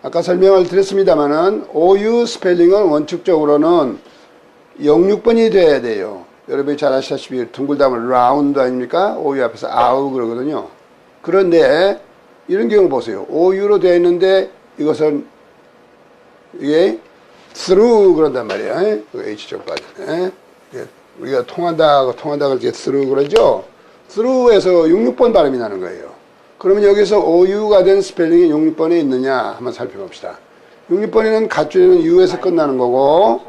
아까 설명을 드렸습니다만은 OU 스펠링은 원칙적으로는 06번이 돼야 돼요. 여러분이 잘 아시다시피 둥글다면 라운드 아닙니까? OU 앞에서 아우 그러거든요. 그런데 이런 경우 보세요. OU로 되어 있는데 이것은 이게 through 그런단 말이에요. H쪽까지. 우리가 통한다 그렇게 through 그러죠. through에서 66번 발음이 나는 거예요. 그러면 여기서 OU가 된 스펠링이 66번에 있느냐 한번 살펴봅시다. 66번에는 갓줄에는 U에서 끝나는 거고,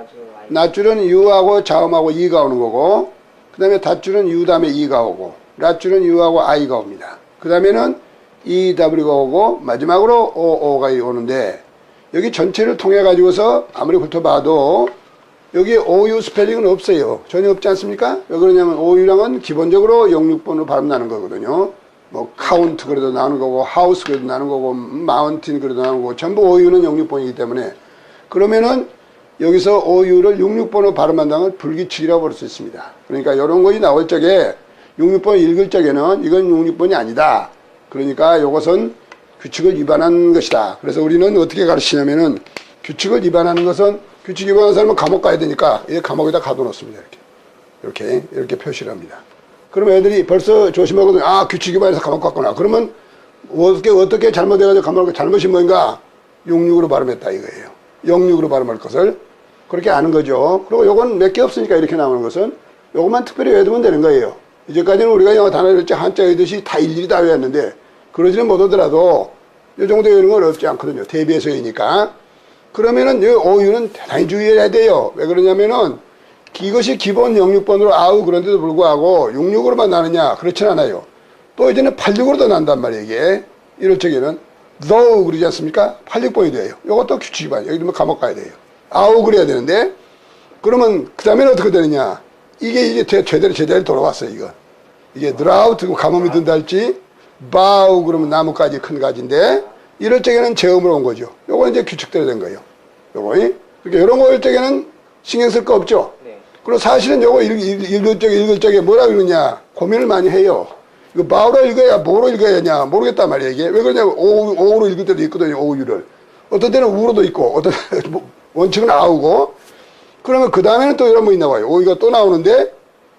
낫줄은 U하고 자음하고 E가 오는 거고, 그 다음에 닷줄은 U 다음에 E가 오고, 랏줄은 U하고 I가 옵니다. 그 다음에는 EW가 오고, 마지막으로 OO가 오는데, 여기 전체를 통해 가지고서 아무리 훑어봐도 여기 OU 스펠링은 없어요. 전혀 없지 않습니까? 왜 그러냐면 OU랑은 기본적으로 06번으로 발음 나는 거거든요. 뭐 카운트 그래도 나오는 거고, 하우스 그래도 나오는 거고, 마운틴 그래도 나오는 거고, 전부 OU는 06번이기 때문에 그러면은 여기서 OU를 66번으로 발음한다는 건 불규칙이라고 볼 수 있습니다. 그러니까 이런 것이 나올 적에 66번 읽을 적에는 이건 66번이 아니다. 그러니까 이것은 규칙을 위반한 것이다. 그래서 우리는 어떻게 가르치냐면은 규칙을 위반하는 것은 규칙 위반한 사람은 감옥 가야 되니까 이 감옥에다 가둬놓습니다. 이렇게 표시를 합니다. 그럼 애들이 벌써 조심하거든요. 아, 규칙 위반해서 감옥 갔구나. 그러면 어떻게 잘못해가지고 감옥 잘못이 뭔가 66으로 발음했다 이거예요. 06으로 발음할 것을 그렇게 아는 거죠. 그리고 요건 몇 개 없으니까 이렇게 나오는 것은 요것만 특별히 외우면 되는 거예요. 이제까지는 우리가 영어 단어를 한자 외우듯이 다 일일이 다 외웠는데 그러지는 못하더라도 이 정도 외우는 건 어렵지 않거든요. 대비해서 외우니까. 그러면은 이 OU는 대단히 주의해야 돼요. 왜 그러냐면은 이것이 기본 06번으로 아우 그런데도 불구하고 66으로만 나느냐? 그렇진 않아요. 또 이제는 86으로도 난단 말이에요. 이게 이럴 적에는 though 그러지 않습니까? 86번이 돼요. 이것도 규칙 위반. 여기 되면 감옥 가야 돼요. 아우 그래야 되는데 그러면 그 다음에는 어떻게 되느냐? 이게 제대로 돌아왔어요. 이게 drought 가뭄이 든다 할지 bow 그러면 나뭇가지 큰 가지인데 이럴 적에는 제음으로 온 거죠. 요거 이제 규칙대로 된 거예요. 요거 그러니까 이런 거 할 적에는 신경 쓸 거 없죠. 그리고 사실은 요거 읽을 적에 뭐라 그러느냐 고민을 많이 해요. 이거 bow로 읽어야 뭐로 읽어야 하냐 모르겠단 말이에요. 이게 왜 그러냐면 오로 읽을 때도 있거든요. OU를 어떤 때는 우로도 있고 어떤 때는 원칙은 아우고 그러면 그 다음에는 또 이런 거 있나 봐요. OU가 또 나오는데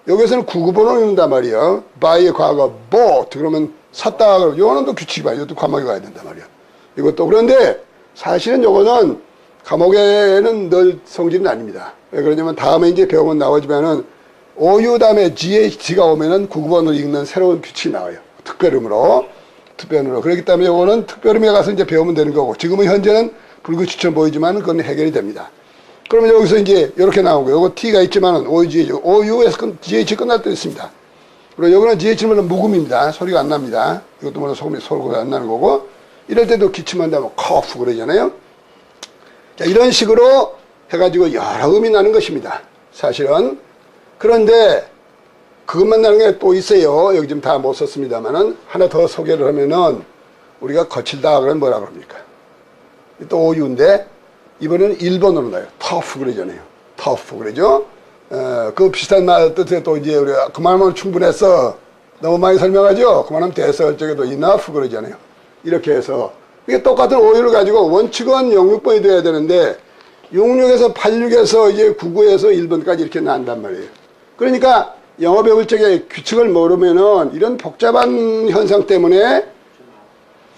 여기서는 구구번호를 읽는단 말이에요. by의 과거 bought 그러면 샀다 그러면 요거는 또 규칙이 봐요. 이것도 감옥에 가야 된단 말이야. 이것도 그런데 사실은 요거는 감옥에는 늘 성질은 아닙니다. 왜 그러냐면 다음에 이제 배우면 나오지만은 OU 다음에 GH가 오면은 구구번호를 읽는 새로운 규칙이 나와요. 특별음으로. 그렇기 때문에 요거는 특별음에 가서 이제 배우면 되는 거고 지금은 현재는 불규칙처럼 보이지만 그건 해결이 됩니다. 그러면 여기서 이제 이렇게 나온 거예요. 요거 T가 있지만은 OU에서 GH 끝날 때 있습니다. 그리고 여기는 GH는 묵음입니다. 소리가 안 납니다. 이것도 물론 소리가 안 나는 거고 이럴 때도 기침한다면 커프 그러잖아요. 자, 이런 식으로 해가지고 여러 음이 나는 것입니다. 사실은. 그런데 그것만 나는 게 또 있어요. 여기 지금 다 못 썼습니다만은 하나 더 소개를 하면은 우리가 거칠다 그러면 뭐라 그럽니까? 또 OU인데 이번에는 1번으로 나요. 터프 그러잖아요. 터프 그러죠. 그 비슷한 말 뜻에 또 이제 우리가 그만하면 충분했어. 너무 많이 설명하죠. 그만하면 됐어. 저게도 enough 그러잖아요. 이렇게 해서 이게 똑같은 OU를 가지고 원칙은 06번이 돼야 되는데 66에서 86에서 이제 99에서 1번까지 이렇게 난단 말이에요. 그러니까 영어 배울 적에 규칙을 모르면은 이런 복잡한 현상 때문에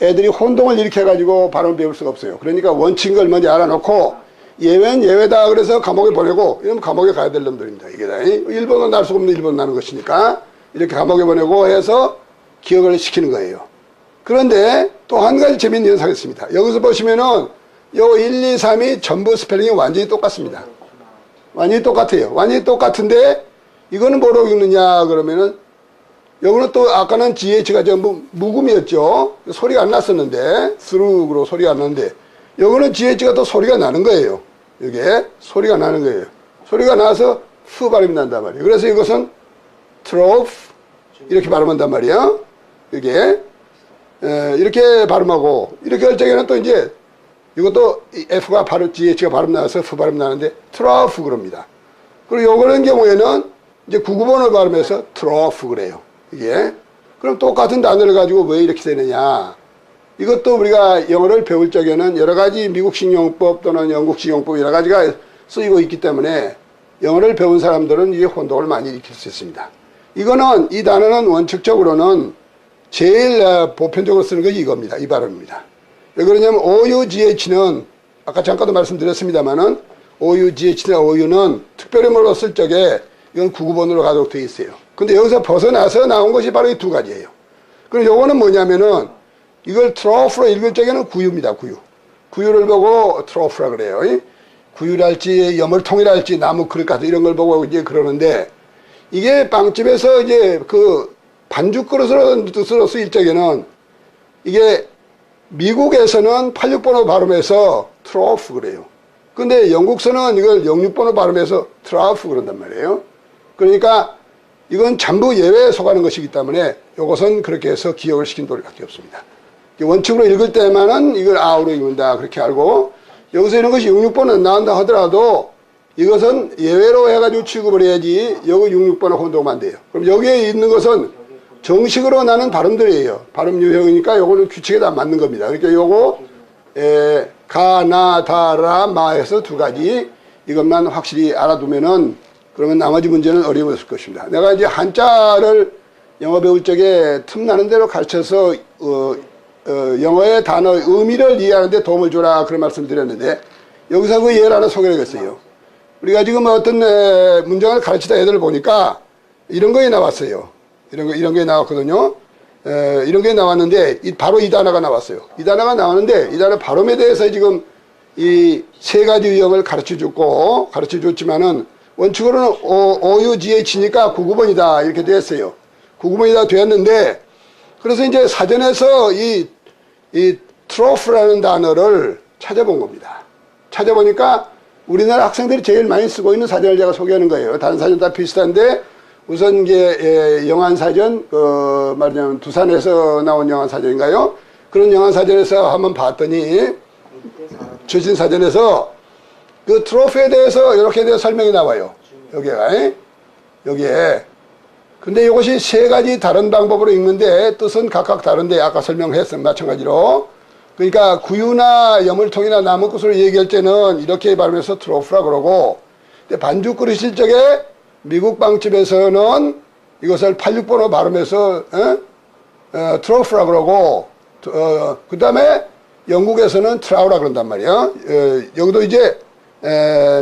애들이 혼동을 일으켜가지고 발음을 배울 수가 없어요. 그러니까 원칙을 먼저 알아놓고 예외는 예외다 그래서 감옥에 보내고 이러면 감옥에 가야 될 놈들입니다. 이게 다 1번은 날 수가 없는 1번 나는 것이니까 이렇게 감옥에 보내고 해서 기억을 시키는 거예요. 그런데 또 한 가지 재미있는 현상이 있습니다. 여기서 보시면은 요 1, 2, 3이 전부 스펠링이 완전히 똑같습니다. 완전히 똑같아요. 완전히 똑같은데 이거는 뭐로 읽느냐 그러면은 여기는 또 아까는 GH가 전부 묵음이었죠. 소리가 안 났었는데 through로 소리가 안 나는데 여기는 GH가 또 소리가 나는 거예요. 이게 소리가 나는 거예요. 소리가 나서 프 발음이 난단 말이에요. 그래서 이것은 trough 이렇게 발음한단 말이에요. 이게 이렇게 발음하고 이렇게 할 적에는 또 이제 이것도 F가 발음, GH가 발음 나와서 F 발음 나는데 trough 그럽니다. 그리고 요거는 경우에는 이제 99번을 발음해서 trough 그래요. 이게. 그럼 똑같은 단어를 가지고 왜 이렇게 되느냐. 이것도 우리가 영어를 배울 적에는 여러 가지 미국식 용법 또는 영국식 용법 여러 가지가 쓰이고 있기 때문에 영어를 배운 사람들은 이게 혼동을 많이 일으킬 수 있습니다. 이거는, 이 단어는 원칙적으로는 제일 보편적으로 쓰는 것이 이겁니다. 이 발음입니다. 왜 그러냐면 OUGH는 아까 잠깐도 말씀드렸습니다만은 OUGH나 OU는 특별히 뭐로 쓸 적에 이건 구구본으로 가도록 되어 있어요. 근데 여기서 벗어나서 나온 것이 바로 이 두 가지예요. 그럼 요거는 뭐냐면은 이걸 트로프로 읽을 적에는 구유입니다. 구유. 구유를 보고 트로프라 그래요. 구유랄지 여물통이랄지 나무 그릇 같은 이런 걸 보고 이제 그러는데 이게 빵집에서 이제 그 반죽 그릇으로 뜻으로 쓰일 적에는 이게 미국에서는 86번호 발음해서 트로프 그래요. 근데 영국서는 이걸 06번호 발음해서 트라프 그런단 말이에요. 그러니까 이건 전부 예외에 속하는 것이기 때문에 이것은 그렇게 해서 기억을 시킨 도리밖에 없습니다. 원칙으로 읽을 때만은 이걸 아우로 읽는다 그렇게 알고 여기서 이런 것이 66번은 나온다 하더라도 이것은 예외로 해가지고 취급을 해야지 여기 66번을 혼동하면 안 돼요. 그럼 여기에 있는 것은 정식으로 나는 발음들이에요. 발음 유형이니까 요거는 규칙에 다 맞는 겁니다. 그러니까 요거 가, 나, 다, 라, 마 해서 두 가지 이것만 확실히 알아두면은 그러면 나머지 문제는 어려웠을 것입니다. 내가 이제 한자를 영어 배울 적에 틈나는 대로 가르쳐서 영어의 단어의 의미를 이해하는 데 도움을 주라 그런 말씀 드렸는데 여기서 그 예를 하나 소개를 했어요. 우리가 지금 어떤 문장을 가르치다 애들을 보니까 이런 거에 나왔어요. 이런 게 나왔거든요. 이런 게 나왔는데 바로 이 단어가 나왔어요. 이 단어가 나왔는데 이 단어 발음에 대해서 지금 이 세 가지 유형을 가르쳐 줬지만은 원칙으로는 OUGH니까 99번이다 이렇게 됐어요. 99번이다 되었는데 그래서 이제 사전에서 이 트로프라는 단어를 찾아본 겁니다. 찾아보니까 우리나라 학생들이 제일 많이 쓰고 있는 사전을 제가 소개하는 거예요. 다른 사전 다 비슷한데 우선 이게 영안사전 말하자면 두산에서 나온 영안사전인가요? 그런 영안사전에서 한번 봤더니 최신사전에서 그 트로프에 대해서 이렇게 대해서 설명이 나와요. 여기에 근데 이것이 세 가지 다른 방법으로 읽는데 뜻은 각각 다른데 아까 설명했어요. 마찬가지로 그러니까 구유나 여물통이나 나무꽃으로 얘기할 때는 이렇게 발음해서 트로프라 그러고 근데 반죽 그릇일 적에 미국 빵집에서는 이것을 86번으로 발음해서 트로프라 그러고 그 다음에 영국에서는 트라우라 그런단 말이야. 여기도 이제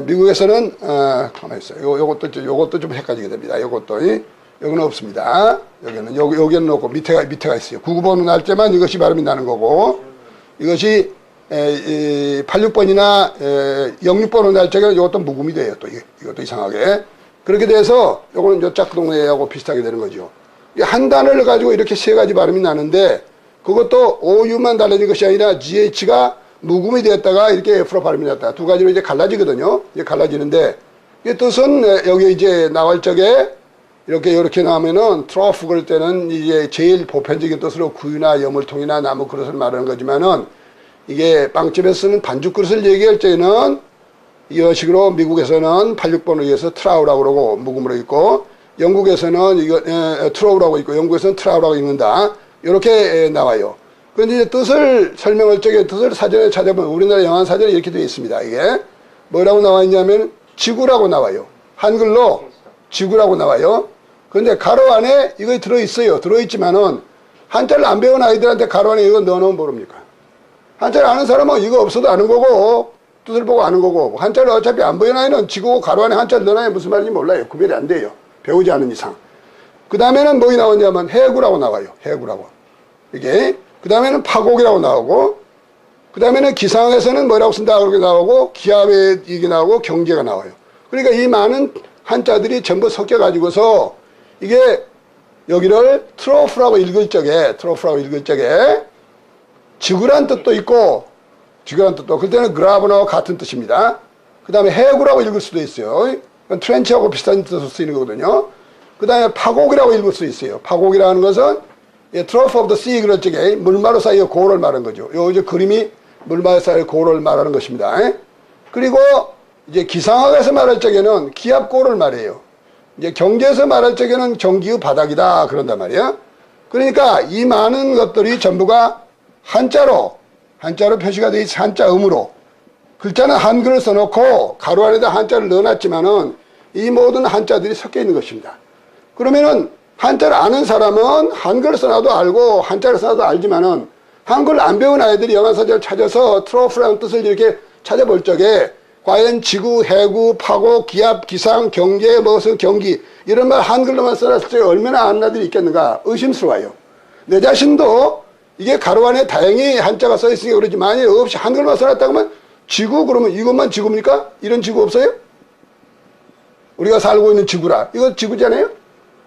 미국에서는 가만히 있어요. 요것도 좀 헷갈리게 됩니다. 여기는 없습니다. 여기는 없고 밑에가 있어요. 99번은 날 때만 이것이 발음이 나는 거고 이것이 86번이나 06번으로 날 적에는 이것도 묵음이 돼요. 또 이것도 이상하게. 그렇게 돼서 요거는 요 짝동네하고 비슷하게 되는 거죠. 한 단어를 가지고 이렇게 세 가지 발음이 나는데 그것도 OU만 달라진 것이 아니라 GH가 묵음이 되었다가 이렇게 F로 발음이 났다. 두 가지로 이제 갈라지거든요. 이제 갈라지는데 이 뜻은 여기 이제 나올 적에 이렇게 나오면은 트로프 그럴 때는 이제 제일 보편적인 뜻으로 구유나 여물통이나 나무 그릇을 말하는 거지만은 이게 빵집에 쓰는 반죽 그릇을 얘기할 때는 이런 식으로 미국에서는 86번을 위해서 트라우라고 그러고 묵음으로 읽고 영국에서는 이거 트로우라고 읽고 영국에서는 트라우라고 읽는다. 이렇게 나와요. 그런데 이제 뜻을 설명할 적에 뜻을 사전에 찾아보면 우리나라 영한 사전에 이렇게 되어 있습니다. 이게 뭐라고 나와 있냐면 지구라고 나와요. 한글로 지구라고 나와요. 그런데 가로 안에 이거 들어있어요. 들어있지만은 한자를 안 배운 아이들한테 가로 안에 이거 넣어놓으면 모릅니까? 한자를 아는 사람은 이거 없어도 아는 거고 뜻을 보고 아는 거고 한자를 어차피 안 배운 아이는 지구 가로 안에 한자를 넣어놔야 무슨 말인지 몰라요. 구별이 안 돼요. 배우지 않은 이상. 그 다음에는 뭐가 나오냐면 해구라고 나와요. 해구라고. 이게 그 다음에는 파곡이라고 나오고 그 다음에는 기상에서는 뭐라고 쓴다 그렇게 나오고 기압에 이게 나오고 경계가 나와요. 그러니까 이 많은 한자들이 전부 섞여 가지고서 이게 여기를 트로프라고 읽을 적에 지구란 뜻도 있고 지구란 뜻도 그때는 그라브나와 같은 뜻입니다. 그 다음에 해구라고 읽을 수도 있어요. 트렌치하고 비슷한 뜻으로 쓰이는 거거든요. 그 다음에 파곡이라고 읽을 수 있어요. 파곡이라는 것은 트로프 오브 더 씨 그럴 적에 물마루 사이의 고를 말하는 거죠. 요 이제 그림이 물마루 사이의 고를 말하는 것입니다. 그리고 이제 기상학에서 말할 적에는 기압고를 말해요. 이제 경제에서 말할 적에는 경기의 바닥이다 그런단 말이야. 그러니까 이 많은 것들이 전부가 한자로 표시가 되어 있어. 한자음으로. 글자는 한글을 써놓고 가로 안에다 한자를 넣어놨지만은 이 모든 한자들이 섞여 있는 것입니다. 그러면은 한자를 아는 사람은 한글을 써놔도 알고 한자를 써놔도 알지만은 한글을 안 배운 아이들이 영한사전을 찾아서 트로프라는 뜻을 이렇게 찾아볼 적에 과연 지구, 해구, 파고, 기압, 기상, 경제, 무슨 경기 이런 말 한글로만 써놨을 때 얼마나 아는 아들이 있겠는가 의심스러워요. 내 자신도 이게 가로 안에 다행히 한자가 써있으니까 그러지 만약에 없이 한글만 써놨다고 하면 지구 그러면 이것만 지구입니까? 이런 지구 없어요? 우리가 살고 있는 지구라 이거 지구잖아요?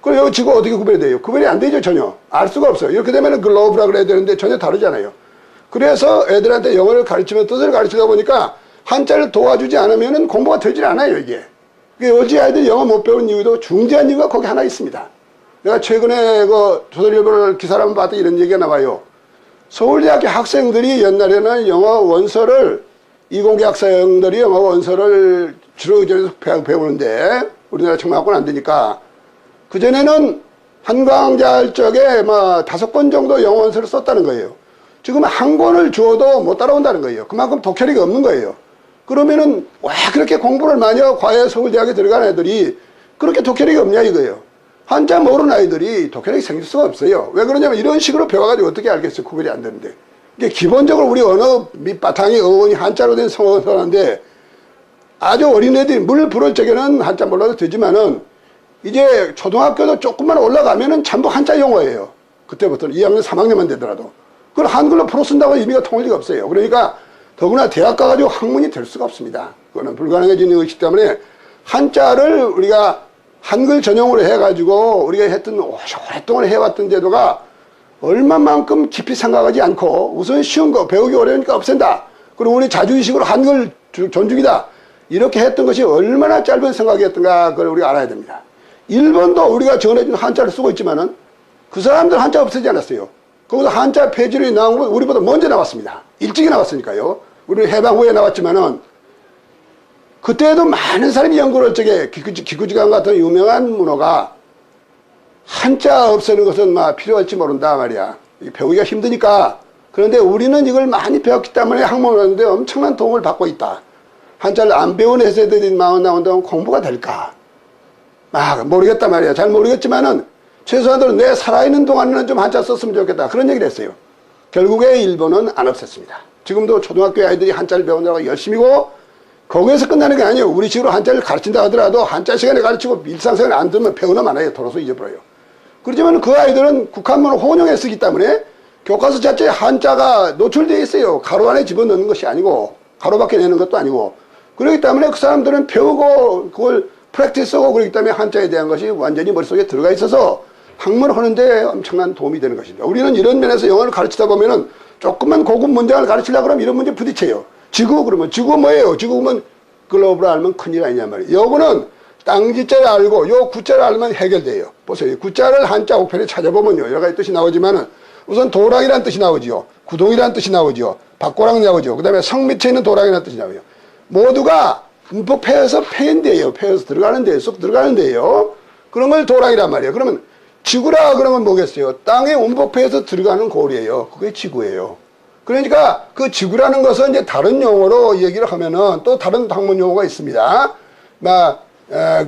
그럼 여기 지구 어떻게 구별이 돼요? 구별이 안 되죠 전혀. 알 수가 없어요. 이렇게 되면 글로브라 그래야 되는데 전혀 다르잖아요. 그래서 애들한테 영어를 가르치면 뜻을 가르치다 보니까 한자를 도와주지 않으면 공부가 되질 않아요 이게. 어제 아이들이 영어 못 배우는 이유도 중대한 이유가 거기 하나 있습니다. 내가 최근에 그 조선일보를 기사를 한번 봤더니 이런 얘기가 나와요. 서울대학교 학생들이 옛날에는 영어 원서를 이공계 학생들이 영어 원서를 주로 의존해서 배우는데 우리나라 청만학교는 안 되니까 그전에는 한강자 할 적에 뭐 5권 정도 영어 원서를 썼다는 거예요. 지금 한 권을 주어도 못 따라온다는 거예요. 그만큼 독해력이 없는 거예요. 그러면은 왜 그렇게 공부를 많이 하고 과외 서울대학에 들어간 애들이 그렇게 독해력이 없냐 이거예요. 한자 모르는 아이들이 독해력이 생길 수가 없어요. 왜 그러냐면 이런 식으로 배워가지고 어떻게 알겠어요. 구별이 안 되는데. 이게 기본적으로 우리 언어 밑바탕이 어원이 한자로 된 성어선인데 아주 어린애들이 물 부를 적에는 한자 몰라도 되지만은 이제 초등학교도 조금만 올라가면은 전부 한자 용어예요. 그때부터는 2학년, 3학년만 되더라도. 그걸 한글로 풀어 쓴다고 의미가 통할 리가 없어요. 그러니까 더구나 대학 가가지고 학문이 될 수가 없습니다. 그거는 불가능해지는 것이기 때문에 한자를 우리가 한글 전용으로 해가지고 우리가 했던 오랫동안 해왔던 제도가 얼마만큼 깊이 생각하지 않고 우선 쉬운 거 배우기 어려우니까 없앤다. 그리고 우리 자주의식으로 한글 존중이다. 이렇게 했던 것이 얼마나 짧은 생각이었던가 그걸 우리가 알아야 됩니다. 일본도 우리가 전해준 한자를 쓰고 있지만은 그 사람들 한자 없애지 않았어요. 거기서 한자 폐지론이 나온 건 우리보다 먼저 나왔습니다. 일찍이 나왔으니까요. 우리는 해방 후에 나왔지만은 그때도 많은 사람이 연구를 할 적에 기구지간 같은 유명한 문호가 한자 없애는 것은 막 필요할지 모른다 말이야. 배우기가 힘드니까. 그런데 우리는 이걸 많이 배웠기 때문에 학문을 하는데 엄청난 도움을 받고 있다. 한자를 안 배운 세대들이 나온다면 공부가 될까? 모르겠단 말이야. 잘 모르겠지만은 최소한으로 내 살아있는 동안에는 좀 한자 썼으면 좋겠다. 그런 얘기를 했어요. 결국에 일본은 안 없앴습니다. 지금도 초등학교 아이들이 한자를 배운다고 열심히고 거기에서 끝나는 게 아니에요. 우리 식으로 한자를 가르친다 하더라도 한자 시간에 가르치고 일상생활에 안 들으면 배우나 마나요. 돌아서 잊어버려요. 그렇지만 그 아이들은 국한문을 혼용해 쓰기 때문에 교과서 자체에 한자가 노출되어 있어요. 가로 안에 집어넣는 것이 아니고 가로밖에 내는 것도 아니고 그렇기 때문에 그 사람들은 배우고 그걸 프랙티스하고 그렇기 때문에 한자에 대한 것이 완전히 머릿속에 들어가 있어서 학문을 하는데 엄청난 도움이 되는 것입니다. 우리는 이런 면에서 영어를 가르치다 보면은 조금만 고급 문장을 가르치려고 그러면 이런 문제 부딪혀요. 지구 그러면 지구 뭐예요? 지구면 글로브를 알면 큰일 아니냐 말이에요. 요거는 땅지자를 알고 요 구자를 알면 해결돼요. 보세요. 구자를 한자 우편에 찾아보면요. 여러 가지 뜻이 나오지만은 우선 도랑이라는 뜻이 나오죠. 구동이라는 뜻이 나오죠. 박고랑 나오죠. 그 다음에 성 밑에 있는 도랑이라는 뜻이 나오죠. 모두가 문법 폐에서 폐인데요. 폐에서 들어가는 데요. 쏙 들어가는 데요. 그런 걸 도랑이란 말이에요. 그러면 지구라 그러면 뭐겠어요? 땅의 문법폐에서 들어가는 골이에요. 그게 지구예요. 그러니까 그 지구라는 것은 이제 다른 용어로 얘기를 하면은 또 다른 학문 용어가 있습니다.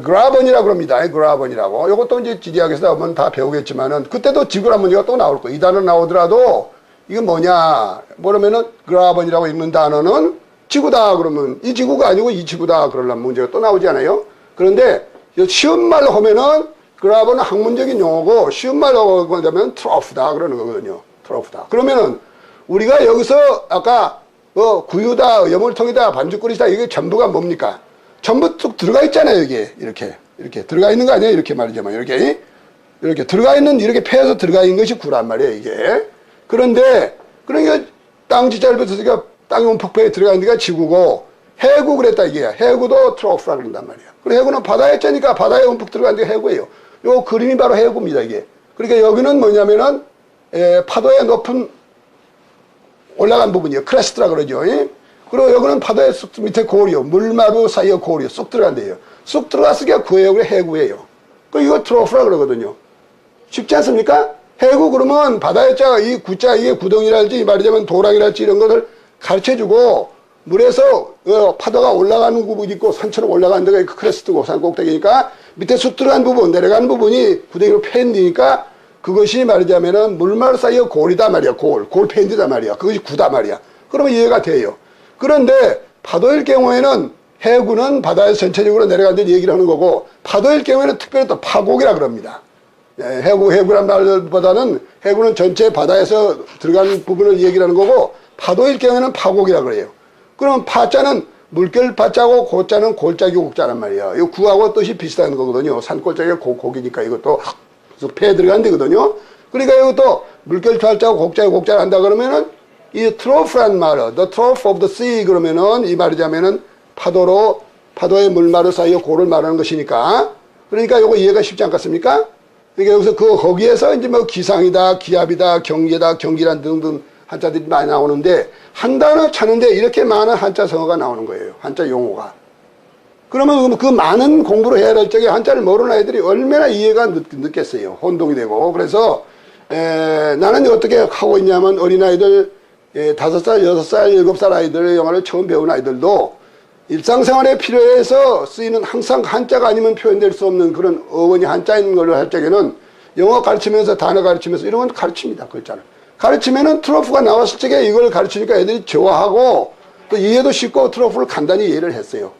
그라번이라고 합니다. 그라번이라고. 이것도 이제 지리학에서 한번 다 배우겠지만은 그때도 지구란 문제가 또 나올 거예요. 이 단어 나오더라도 이게 뭐냐? 뭐냐면은 그라번이라고 읽는 단어는 지구다 그러면 이 지구가 아니고 이 지구다 그러려면 문제가 또 나오지 않아요? 그런데 쉬운 말로 하면은 그라번은 학문적인 용어고 쉬운 말로 하면 트로프다 그러는 거거든요. 트로프다. 그러면은 우리가 여기서 아까 구유다, 여물통이다, 반죽거리다 이게 전부가 뭡니까? 전부 쭉 들어가 있잖아요. 이게 이렇게 들어가 있는 거 아니에요? 이렇게 말이지만 이렇게 들어가 있는 이렇게 폐에서 들어가 있는 것이 구란 말이에요. 이게 그런데 그러니까 땅 지자를 붙였으니까 땅의 움푹폐에 들어가 있는 데가 지구고 해구 그랬다 이게 해구도 트로프라 그런단 말이에요. 그리고 해구는 바다에 짜니까 바다에 움푹 들어간 데가 해구예요. 요 그림이 바로 해구입니다. 이게 그러니까 여기는 뭐냐면은 파도의 높은 올라간 부분이요. 크레스트라 그러죠. 그리고 여기는 바다의 쑥 밑에 고리요. 물마루 사이에 고리요. 쑥 들어간대요. 쑥 들어갔으니까 그 해구예요. 그 이거 트로프라 그러거든요. 쉽지 않습니까? 해구 그러면 바다의 자, 이 구자, 이게 구덩이랄지 말하자면 도랑이랄지 이런 것을 가르쳐주고 물에서 파도가 올라가는 부분이 있고 산처럼 올라가는 데가 크레스트고 산 꼭대기니까 밑에 쑥 들어간 부분, 내려가는 부분이 구덩이로 패인디니까 그것이 말하자면은 물말 사이의 골이다 말이야. 골 패인디다 말이야. 그것이 구다 말이야. 그러면 이해가 돼요. 그런데 파도일 경우에는 해구는 바다에서 전체적으로 내려가는 데 얘기를 하는 거고 파도일 경우에는 특별히 또 파곡이라 그럽니다. 해구란 말보다는 해구는 전체 바다에서 들어가는 부분을 얘기를 하는 거고 파도일 경우에는 파곡이라 그래요. 그럼 파자는 물결 파자고 고자는 골짜기 곡자란 말이에요. 이 구하고 뜻이 비슷한 거거든요. 산골짜기가 곡이니까 이것도 폐에 들어가는 데거든요. 그러니까 이것도 물결 파자고 곡자기 곡자를 한다 그러면은 이 트로프란 말은 the trough of the sea 그러면은 이 말이자면은 파도의 물마루 사이에 고를 말하는 것이니까 그러니까 이거 이해가 쉽지 않겠습니까? 그러니까 여기서 거기에서 이제 뭐 기상이다, 기압이다, 경계다, 경기란 등등 한자들이 많이 나오는데 한 단어 찾는데 이렇게 많은 한자 성어가 나오는 거예요. 한자 용어가. 그러면 그 많은 공부를 해야 할 적에 한자를 모르는 아이들이 얼마나 이해가 늦겠어요. 혼동이 되고. 그래서 나는 어떻게 하고 있냐면 어린아이들 5살, 6살, 7살 아이들 영어를 처음 배운 아이들도 일상생활에 필요해서 쓰이는 항상 한자가 아니면 표현될 수 없는 그런 어원이 한자인 걸로 할 적에는 영어 가르치면서 단어 가르치면서 이런 건 가르칩니다. 글자를. 가르치면은 트로프가 나왔을 적에 이걸 가르치니까 애들이 좋아하고 또 이해도 쉽고 트로프를 간단히 이해를 했어요.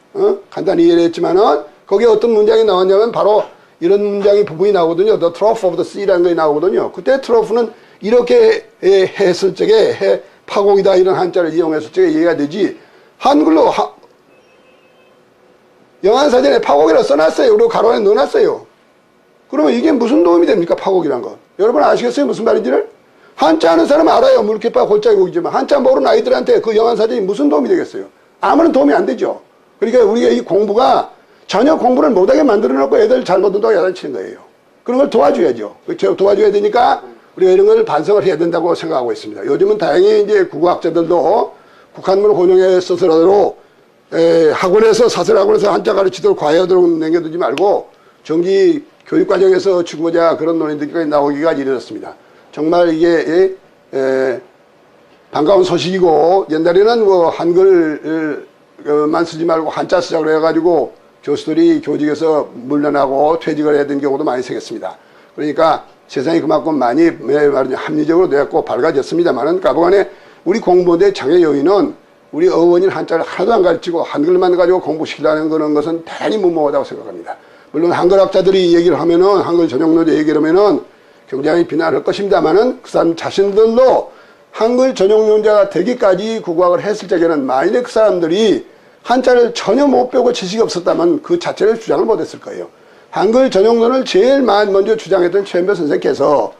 간단히 이해를 했지만은 거기에 어떤 문장이 나왔냐면 바로 이런 문장이 부분이 나오거든요. The trough of the sea라는 게 나오거든요. 그때 트로프는 이렇게 했을 적에 파공이다 이런 한자를 이용했을 적에 이해가 되지 한글로 영한사전에 파곡이라고 써놨어요. 그리고 가로 안에 넣어놨어요. 그러면 이게 무슨 도움이 됩니까? 파곡이란 거. 여러분 아시겠어요? 무슨 말인지를? 한자 아는 사람은 알아요. 물개파 골짜기곡이지만 한자 모르는 아이들한테 그 영한사전이 무슨 도움이 되겠어요? 아무런 도움이 안 되죠. 그러니까 우리가 이 공부가 전혀 공부를 못하게 만들어 놓고 애들 잘못 된다고 야단치는 거예요. 그런 걸 도와줘야죠. 그렇죠? 도와줘야 되니까 우리가 이런 걸 반성을 해야 된다고 생각하고 있습니다. 요즘은 다행히 이제 국어학자들도 국한문을 혼용했어서라도 학원에서 사설학원에서 한자 가르치도록 과외하도록 남겨두지 말고 정기 교육과정에서 추구하자 그런 논의들까지 나오기가 이르렀습니다. 정말 이게 반가운 소식이고 옛날에는 뭐 한글만 쓰지 말고 한자 쓰자고 해가지고 교수들이 교직에서 물러나고 퇴직을 해야 되는 경우도 많이 생겼습니다. 그러니까 세상이 그만큼 많이 합리적으로 되었고 밝아졌습니다만은 그동안에 우리 공부의 장애 요인은 우리 어원인 한자를 하나도 안 가르치고 한글만 가지고 공부시키려는 그런 것은 대단히 무모하다고 생각합니다. 물론 한글학자들이 얘기를 하면은 한글 전용노조 얘기를 하면은 굉장히 비난할 것입니다만은 그 사람 자신들도 한글 전용론자가 되기까지 국어학을 했을 적에는 만일에 그 사람들이 한자를 전혀 못 배우고 지식이 없었다면 그 자체를 주장을 못했을 거예요. 한글 전용론을 제일 먼저 주장했던 최현배 선생께서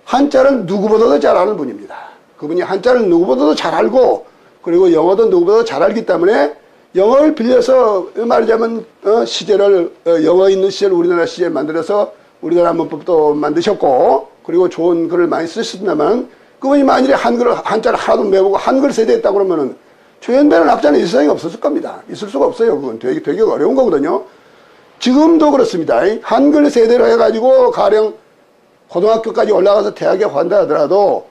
한자를 누구보다도 잘 아는 분입니다. 그분이 한자를 누구보다도 잘 알고 그리고 영어도 누구보다도 잘 알기 때문에 영어를 빌려서 말하자면 시제를 영어 있는 시제를 우리나라 시제 만들어서 우리나라 문법도 만드셨고 그리고 좋은 글을 많이 쓰셨다면 그분이 만일에 한자를 하나도 못 배우고 한글 세대였다 그러면은 최현배라는 학자는 이 세상에 없었을 겁니다. 있을 수가 없어요. 그건 되게 어려운 거거든요. 지금도 그렇습니다. 한글 세대로 해가지고 가령 고등학교까지 올라가서 대학에 간다 하더라도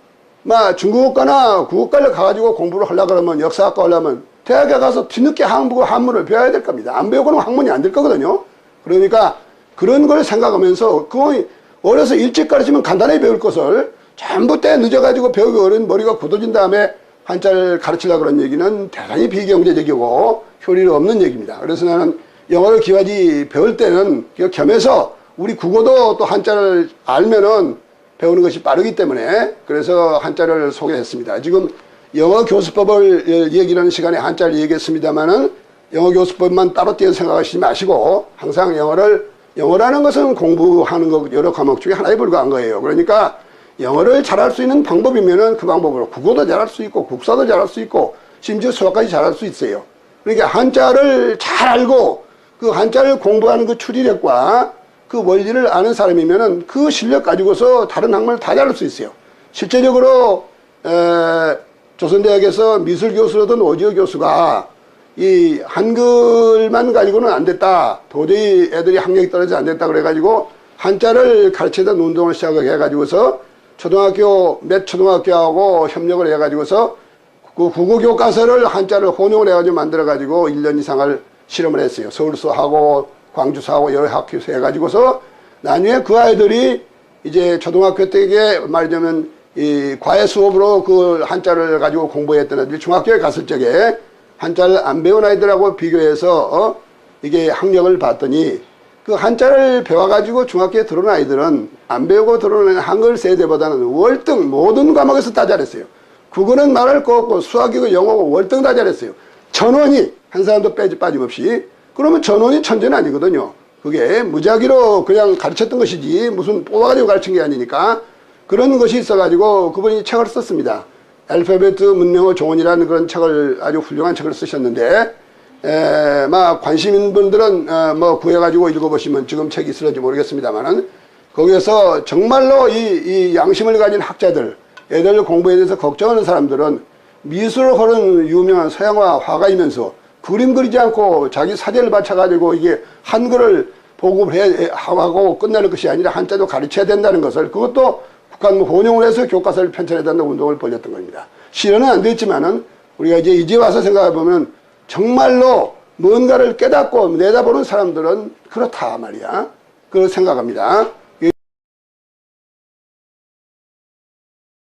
중국어과나 국어과를 가가지고 공부를 하려고 그러면 역사학과 하려면 대학에 가서 뒤늦게 한문을 배워야 될 겁니다. 안 배우고는 학문이 안 될 거거든요. 그러니까 그런 걸 생각하면서 그거 어려서 일찍 가르치면 간단히 배울 것을 전부 때 늦어가지고 배우기 어려운 머리가 굳어진 다음에 한자를 가르치려고 그런 얘기는 대단히 비경제적이고 효리가 없는 얘기입니다. 그래서 나는 영어를 기와지 배울 때는 겸해서 우리 국어도 또 한자를 알면은 배우는 것이 빠르기 때문에 그래서 한자를 소개했습니다. 지금 영어 교수법을 얘기하는 시간에 한자를 얘기했습니다만은 영어 교수법만 따로 띄어 생각하시지 마시고 항상 영어라는 것은 공부하는 것 여러 과목 중에 하나에 불과한 거예요. 그러니까 영어를 잘할 수 있는 방법이면은 그 방법으로 국어도 잘할 수 있고 국사도 잘할 수 있고 심지어 수학까지 잘할 수 있어요. 그러니까 한자를 잘 알고 그 한자를 공부하는 그 추리력과 그 원리를 아는 사람이면은 그 실력 가지고서 다른 학문을 다 잘할 수 있어요. 실제적으로 조선대학에서 미술교수로던 오지호 교수가 이 한글만 가지고는 안 됐다. 도저히 애들이 학력이 떨어져 안 됐다 그래가지고 한자를 가르치던 운동을 시작해가지고서 몇 초등학교하고 협력을 해가지고서 그 국어교과서를 한자를 혼용을 해가지고 만들어가지고 1년 이상을 실험을 했어요. 서울서 하고 광주서 하고 여러 학교에서 해가지고서 나중에 그 아이들이 이제 초등학교 때에 말하자면 이 과외 수업으로 그 한자를 가지고 공부했던 애들이 중학교에 갔을 적에 한자를 안 배운 아이들하고 비교해서 이게 학력을 봤더니 그 한자를 배워가지고 중학교에 들어온 아이들은 안 배우고 들어오는 한글 세대보다는 월등 모든 과목에서 다 잘했어요. 국어는 말할 거 없고 수학이고 영어고 월등 다 잘했어요. 전원이 한 사람도 빠짐없이. 그러면 전원이 천재는 아니거든요. 그게 무작위로 그냥 가르쳤던 것이지 무슨 뽑아가지고 가르친 게 아니니까 그런 것이 있어가지고 그분이 책을 썼습니다. 알파베트 문명의 종언이라는 그런 책을 아주 훌륭한 책을 쓰셨는데 막 관심 있는 분들은 뭐 구해가지고 읽어보시면 지금 책이 있을지 모르겠습니다만은 거기에서 정말로 이 양심을 가진 학자들, 애들 공부에 대해서 걱정하는 사람들은 미술을 하는 유명한 서양화 화가이면서 그림 그리지 않고 자기 사제를 바쳐가지고 이게 한글을 보급하고 끝나는 것이 아니라 한자도 가르쳐야 된다는 것을 그것도 북한 혼용을 해서 교과서를 편찬해야 된다는 운동을 벌였던 겁니다. 실현은 안 됐지만은 우리가 이제 와서 생각해보면 정말로 뭔가를 깨닫고 내다보는 사람들은 그렇다 말이야. 그걸 생각합니다.